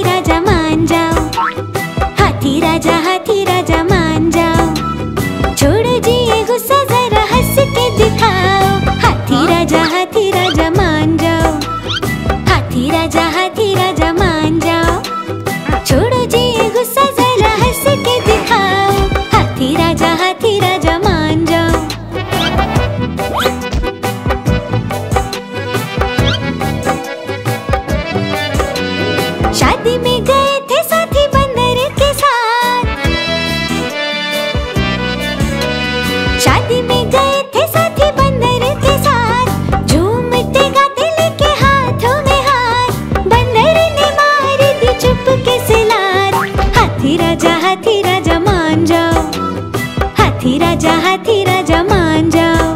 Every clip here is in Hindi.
राजा मान जाओ, हाथी राजा मान जाओ। छोड़ो जी ये गुस्सा, जरा हंस के दिखाओ। हाथी राजा मान जाओ, हाथी राजा मान जाओ। छोड़ो जी ये गुस्सा, जरा हंस के दिखाओ। हाथी राजा मान जाओ। शादी में गए थे साथी बंदर के साथ, शादी में गए थे साथी बंदर के साथ। झूमते गाते लेके हाथों में हाथ, बंदर ने मार दी चुपके से लात। हाथी राजा मान जाओ, हाथी राजा मान जाओ।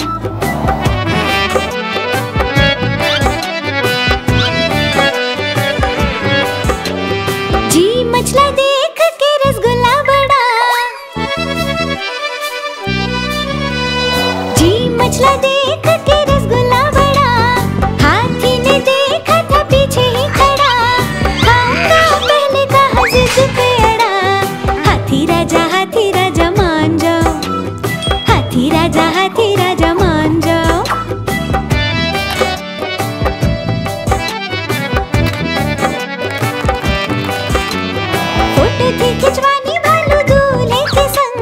जी मचला देख के रसगुल्ला बड़ा, जी मचला देख के रसगुल्ला बड़ा। हाथी ने देखा था पीछे ही खड़ा, खाऊंगा पहले कहा जिद पे अड़ा। हाथी राजा मान जाओ, हाथी राजा मान जाओ। फोटो थी खिंचवानी भालू दूल्हे के संग,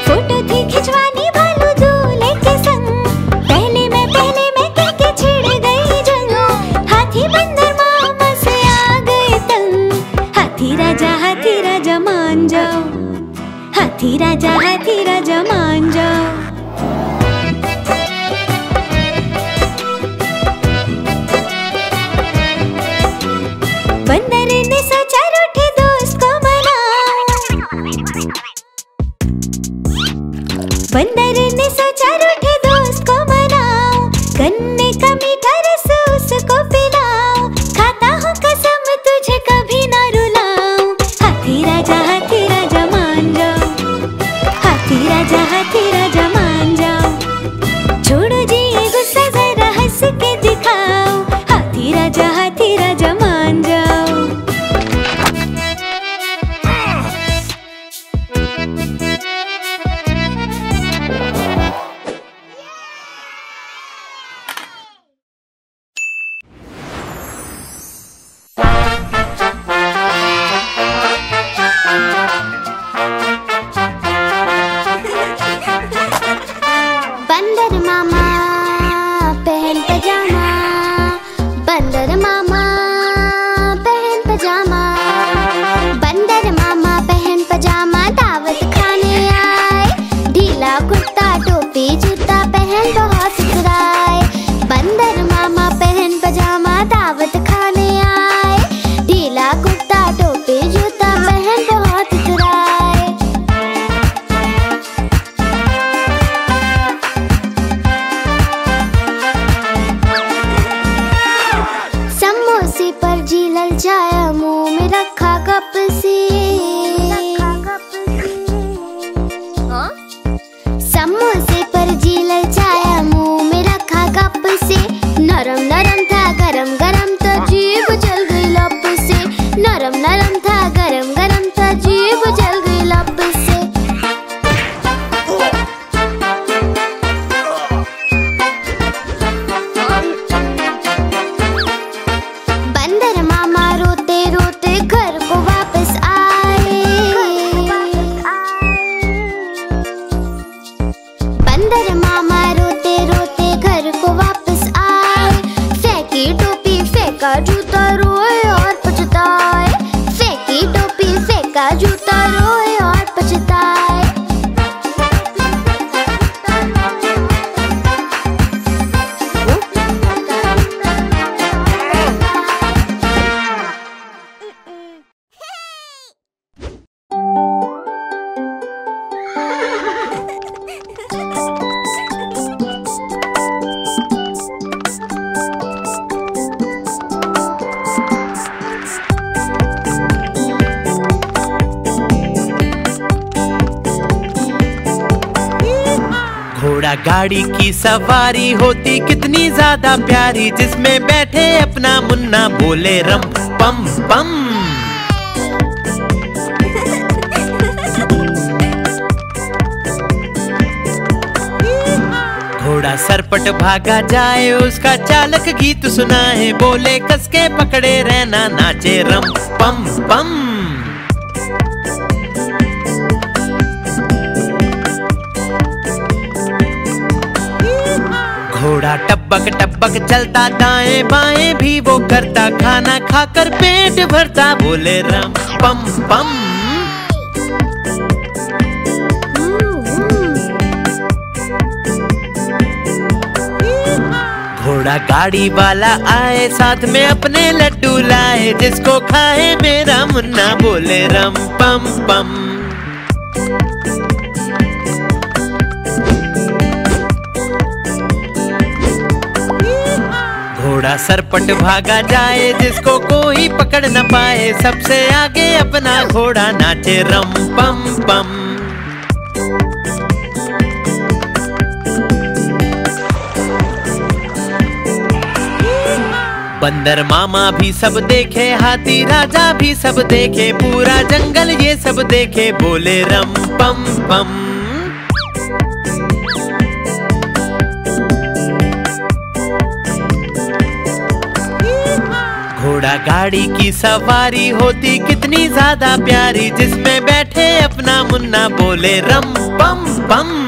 फोटो थी खिंचवानी भालू दूल्हे के संग। पहले मैं कह के छिड़ गई जंग, हाथी बंदर मामा से आ गए तंग। हाथी राजा मान जाओ, हाथी राजा मान जाओ। बंदर ने सोचा रूठे दोस्त को मनाऊं, बंदर ने सोचा रूठे दोस्त को मनाऊं। गन्ने का मीठा रस उसको पिलाऊं, खाता हूँ कसम तुझे कभी ना रुलाऊं। हाथी राजा मान जाओ, हाथी राजा मान जाओ। छोड़ो जी ये गुस्सा, जरा हंस के दिखाओ। हाथी राजा मान जाओ। बंदर मामा पहन पजामा, बंदर मामा पहन पजामा। बंदर मामा पहन पजामा दावत खाने आए। ढीला कुर्ता टोपी जूता पहन बहुत सुधराए। बंदर मामा पहन पजामा दावत खाने आए। ढीला कुर्ता टोपी जूता पहन बहुत सुधराए। समोसे पर जी ललचाया, मुंह में रखा कप से। समोसे पर जी ललचाया, मुंह में रखा कप से। नरम नरम था गरम गरम तो जीभ जल गई लप से। नरम नरम था गरम गरम तो जीभ जल गई लप से। बंदर मामा रोते रोते घर को वापस आए। बंदर मामा रोते रोते घर को वापस आए। फेंकी टोपी फेंका जूता रोए और पछताए। फेंकी टोपी फेंका जूता रोए और पछताए। घोड़ा गाड़ी की सवारी होती कितनी ज्यादा प्यारी, जिसमें बैठे अपना मुन्ना बोले रम पम पम। घोड़ा सरपट भागा जाए, उसका चालक गीत सुनाए, बोले कसके पकड़े रहना नाचे रम पम पम। घोड़ा टपक टपक चलता, दाएं बाएं भी वो करता, खाना खाकर पेट भरता, बोले रम पम पम। घोड़ा गाड़ी वाला आए, साथ में अपने लड्डू लाए, जिसको खाए मेरा मुन्ना बोले रम पम पम। घोड़ा सरपट भागा जाए, जिसको कोई पकड़ न पाए, सबसे आगे अपना घोड़ा नाचे रम पम पम। बंदर मामा भी सब देखे, हाथी राजा भी सब देखे, पूरा जंगल ये सब देखे, बोले रम पम पम। घोड़ा गाड़ी की सवारी होती कितनी ज्यादा प्यारी, जिसमें बैठे अपना मुन्ना बोले रम पम पम।